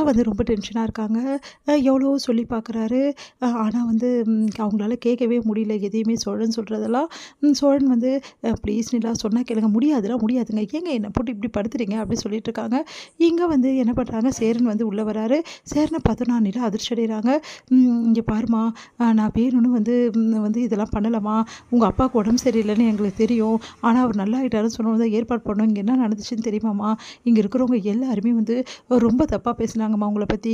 வந்து ரொம்ப டென்ஷனாக இருக்காங்க. எவ்வளவோ சொல்லி பார்க்குறாரு. ஆனா வந்து அவங்களால கேட்கவே முடியல. எதையுமே சோழன் சொல்கிறதெல்லாம். சோழன் வந்து ப்ளீஸ் நிலா சொன்னா கேளுங்க. முடியாதுலாம் முடியாதுங்க. ஏங்க என்ன போட்டு இப்படி படுத்துறீங்க அப்படி சொல்லிட்டு இருக்காங்க. இங்க வந்து என்ன பண்றாங்க, சேரன் வந்து உள்ள வராரு. சேரன பார்த்தோன்னா நிலா அதிர்ச்சி அடைகிறாங்க. இங்க பாரும்மா, நான் வேணும்னு வந்து இதெல்லாம் பண்ணலம்மா. உங்க அப்பாவுக்கு உடம்பு சரியில்லைன்னு எங்களுக்கு தெரியும். ஆனா அவர் நல்லாயிட்டாருன்னு சொன்னோன தான் ஏற்பாடு பண்ணோம். இங்க என்ன நடந்துச்சுன்னு தெரியுமாம்மா? இங்க இருக்கிறவங்க எல்லாருமே வந்து ரொம்ப தப்பா பேசுனாங்கம்மா உங்கள பத்தி.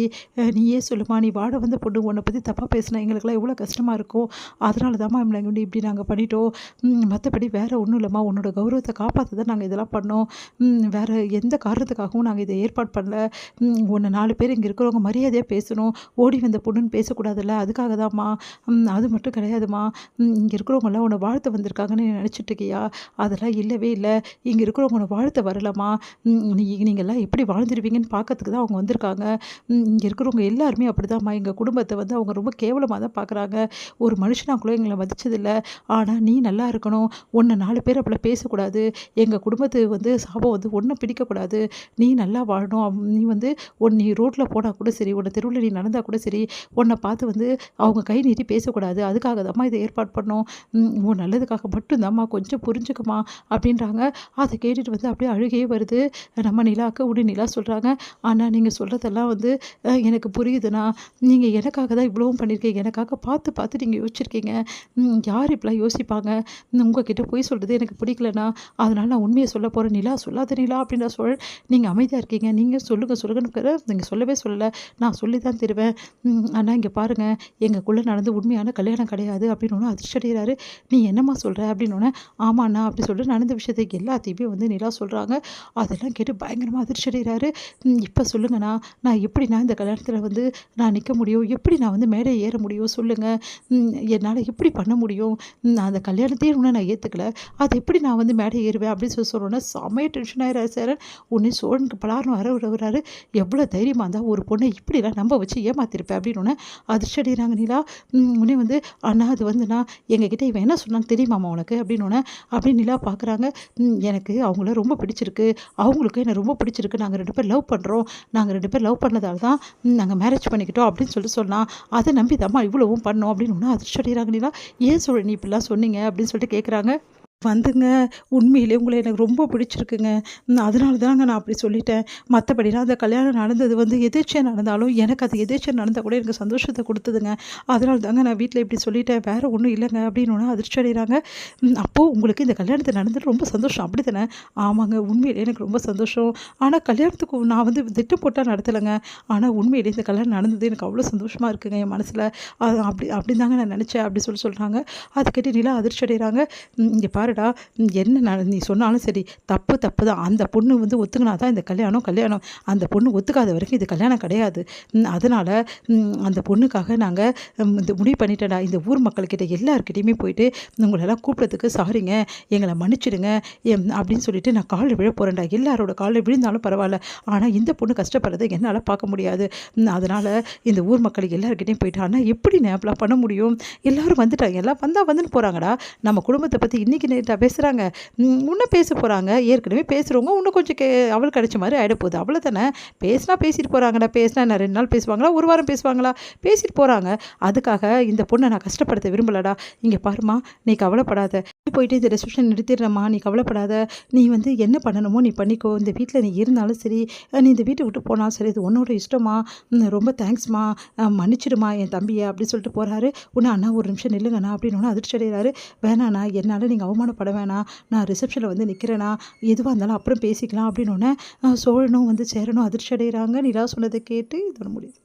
நீயே சொல்லுமா, நீ வாட வந்த பொண்ணு உன்ன பத்தி தப்பா பேசினா எங்களுக்கெல்லாம் எவ்வளோ கஷ்டமா இருக்கும். அதனால தாம்மா இவங்கள வந்து இப்படி நாங்க பண்ணிட்டோம். மத்தபடி வேற ஒண்ணும் இல்லம்மா. உன்னோட கௌரவத்த காப்பாத்த தான் நாங்க இதெல்லாம் பண்ணோம். வேற எந்த காரணத்துக்காகவும் நாங்க இத ஏற்பாடு பண்ணல. உன்ன 4 பேர் இங்க இருக்கிறவங்க மரியாதையா பேசணும். ஓடி வந்த பொண்ணுன்னு பேசக்கூடாதுல்ல. அதுக்காக தான்மா. அது மட்டும் கிடையாதும்மா. இங்க இருக்கிறவங்கலாம் உன்ன வாழ்த்த வந்திருக்காங்கன்னு நீ நெனச்சுட்டு இருக்கியா? அதெல்லாம் இல்லவே இல்ல. இங்க இருக்கிறவங்க உன்ன வாழ்த்த வரலம்மா. நீங்கலாம் எப்படி வாழ்ந்துருவீங்கன்னு பார்க்கறதுக்கு தான் அவங்க வந்திருக்காங்க. இங்க இருக்கிறவங்க எல்லாருமே அப்படிதாம்மா. எங்க குடும்பத்த வந்து அவங்க ரொம்ப கேவலமா தான் பார்க்குறாங்க. ஒரு மனுஷனா கூட எங்கள மதிச்சதில்ல. ஆனா நீ நல்லா இருக்கணும். உன்ன 4 பேர் அப்படிலாம் பேசக்கூடாது. எங்க குடும்பத்து வந்து சாபம் வந்து உன்ன பிடிக்கக்கூடாது. நீ நல்லா வாழணும். நீ வந்து நீ ரோட்ல போனா கூட சரி, உன்ன தெருவுல நீ நடந்தா கூட சரி, உன்ன பார்த்து வந்து அவங்க கை நீட்டி பேசக்கூடாது. அதுக்காக தாம்மா இத ஏற்பாடு பண்ணோம். உன் நல்லதுக்காக மட்டும் தாம்மா. கொஞ்சம் புரிஞ்சுக்கம்மா அப்படின்றாங்க. அத கேட்டுட்டு வந்து அப்படியே அழுகையே வருது. நம்ம நிலாவுக்கு. உடனே நிலா சொல்றாங்க, "அண்ணா நீங்க சொல்றதெல்லாம் வந்து எனக்கு புரியுதுண்ணா. நீங்க எனக்காக தான் இவ்வளவும் பண்ணியிருக்கீங்க. எனக்காக பார்த்து பார்த்து நீங்க யோசிச்சிருக்கீங்க. யார் இப்படிலாம் யோசிப்பாங்க? உங்ககிட்ட பொய் சொல்றது எனக்கு பிடிக்கலண்ணா. அதனால நான் உண்மைய சொல்ல போறேன்." "நிலா சொல்லாத நிலா" அப்படின்ற சோழன். "நீங்க அமைதியா இருக்கீங்க. நீங்க சொல்லுங்க சொல்லுங்கன்னு நீங்க சொல்லவே சொல்லல. நான் சொல்லி தான் தருவேன். அண்ணா இங்க பாருங்க, எங்களுக்குள்ள நடந்து உண்மையான கல்யாணம் கிடையாது." அப்படின்னோன அதிர்ச்சி அடைகிறாரு. "நீ என்னம்மா சொல்ற?" அப்படின்னோன, "ஆமாண்ணா" அப்படி சொல்லிட்டு நடந்த விஷயத்த எல்லாத்தையுமே வந்து நிலா சொல்றாங்க. அதெல்லாம் கேட்டு பயங்கரமா அதிர்ச்சி அடைகிறாரு. "இப்ப சொல்லுங்கண்ணா, நான் எப்படிண்ணா இந்த கல்யாணத்துல வந்து நான் நிக்க முடியும்? எப்படி நான் வந்து மேடை ஏற முடியும்? சொல்லுங்க. என்னால எப்படி பண்ண முடியும்? நான் அந்த கல்யாணத்தையே இன்னும் நான் ஏத்துக்கல. அது எப்படி நான் வந்து மேடை ஏறுவேன்?" அப்படின்னு சொன்னோனே செமையா டென்ஷன் ஆயிடுறாரு சேரன். உடனே சோழனுக்கு பலார்னு விடுறாரு. "எவ்வளோ தைரியமா இருந்தா ஒரு பொண்ணை இப்படிலாம் நம்ப வச்சு ஏமாத்திருப்பேன்." அப்படின்னோனே அதிர்ச்சி அடைகிறாங்க நிலா. உடனே வந்து, "அண்ணா அது வந்துண்ணா, எங்ககிட்ட இவன் என்ன சொன்னான்னு தெரியுமாம்மா உனக்கு?" அப்படின்னோனே அப்படியே நிலா பார்க்குறாங்க. எனக்கு அவங்கள ரொம்ப பிடிச்சிருக்கு. அவங்களுக்கும் என்ன ரொம்ப பிடிச்சிருக்கு. நாங்க 2 பேரும் லவ் பண்றோம். நாங்க 2 பேரும் லவ் பண்ணதால தான் நாங்க மேரேஜ் பண்ணிக்கிட்டோம்." அப்படின்னு சொல்லிட்டு சொன்னா. "அத நம்பி தாம்மா இவ்வளவும் பண்ணோம்." அப்படின்னு அதிர்ச்சி அடைகிறாங்க நிலா. "ஏன் சோழனி இப்படிலாம் சொன்னீங்க?" அப்படின்னு சொல்லிட்டு கேட்குறாங்க. வந்துங்க, உண்மையிலேயே உங்கள எனக்கு ரொம்ப பிடிச்சிருக்குங்க. அதனால தாங்க நான் அப்படி சொல்லிட்டேன். மத்தபடிலாம் அந்த கல்யாணம் நடந்தது வந்து எதேர்ச்சையா நடந்தாலும், எனக்கு அது எதேர்ச்சையா நடந்தா கூட எனக்கு சந்தோஷத்த குடுத்ததுங்க. அதனால தாங்க நான் வீட்ல இப்படி சொல்லிட்டேன். வேற ஒண்ணும் இல்லங்க அப்படின்னோன அதிர்ச்சி அடைகிறாங்க. அப்போ உங்களுக்கு இந்த கல்யாணத்து நடந்தது ரொம்ப சந்தோஷம் அப்படித்தானே? ஆமாங்க, உண்மையிலேயே எனக்கு ரொம்ப சந்தோஷம். ஆனா கல்யாணத்துக்கு நான் வந்து திட்டம் போட்டா நடத்தலங்க. ஆனா உண்மையிலேயே இந்த கல்யாணம் நடந்தது எனக்கு அவ்வளோ சந்தோஷமா இருக்குங்க என் மனசுல. அப்படின்னு தாங்க நான் நெனச்சேன் அப்படி சொல்றாங்க. அத கேட்டு நிலா அதிர்ச்சி அடைகிறாங்க. "இங்க பாருடா, என்ன நீ சொன்னாலும் சரி, தப்பு தப்பு தான். அந்த பொண்ணு வந்து ஒத்துக்கினா தான் இந்த கல்யாணம் கல்யாணம். அந்த பொண்ணு ஒத்துக்காத வரைக்கும் இது கல்யாணம் கிடையாது. அதனால அந்த பொண்ணுக்காக நாங்க இந்த முடிவு பண்ணிட்டேன்டா. இந்த ஊர் மக்கள்கிட்ட எல்லார்கிட்டயுமே போயிட்டு உங்களெல்லாம் கூப்பிட்டதுக்கு சாரிங்க. எங்கள மன்னிச்சிடுங்க." அப்படின்னு சொல்லிட்டு நான் கால்ல விழ போறேன்டா. எல்லாரோட கால்ல விழுந்தாலும் பரவால்ல. ஆனா இந்த பொண்ணு கஷ்டப்படுறத என்னால பார்க்க முடியாது. அதனால இந்த ஊர் மக்கள் எல்லார்கிட்டயும் போயிட்டு, "அண்ணா எப்படி அப்பலாம் பண்ண முடியும்? எல்லாரும் வந்துட்டாங்க. எல்லாம் வந்தா வந்துன்னு போறாங்கடா. நம்ம குடும்பத்த பத்தி இன்னைக்கு நேத்தா பேசுறாங்க. இன்னும் பேச போறாங்க. ஏற்கனவே பேசுறவங்க இன்னும் கொஞ்சம் அவளுக்கு கிடைச்ச மாரி ஆயிட போகுது. அவ்வளோதானே. பேசினா பேசிட்டு போறாங்கடா. பேசினா என்ன 2 நாள் பேசுவாங்களா? 1 வாரம் பேசுவாங்களா? பேசிட்டு போறாங்க. அதுக்காக இந்த பொண்ண நான் கஷ்டப்படுத்த விரும்பலடா. இங்க பாரும்மா, நீ கவலைப்படாத. போயிட்டு இந்த ரெசப்ஷன் நிறுத்திடுறேம்மா. நீ கவலைப்படாத. நீ வந்து என்ன பண்ணணுமோ நீ பண்ணிக்கோ. இந்த வீட்ல நீ இருந்தாலும் சரி, நீ இந்த வீட்ட விட்டு போனாலும் சரி, இது உன்னோட இஷ்டம்மா. ரொம்ப தேங்க்ஸ்மா. மன்னிச்சிடுமா என் தம்பிய." அப்படி சொல்லிட்டு போறாரு. உடனே, "அண்ணா ஒரு நிமிஷம் நில்லுங்கண்ணா." அப்படின்னோன அதிர்ச்சி அடைகிறாரு. "வேணாண்ணா, என்னால நீங்க அவமானப்பட வேணாம். நான் ரிசப்ஷன்ல வந்து நிக்கிறேண்ணா. எதுவா இருந்தாலும் அப்புறம் பேசிக்கலாம்." அப்படின்னோன சோழனும் வந்து சேரனும் அதிர்ச்சி அடைகிறாங்க. நிலா சொன்னத கேட்டு இதோட முடியுது.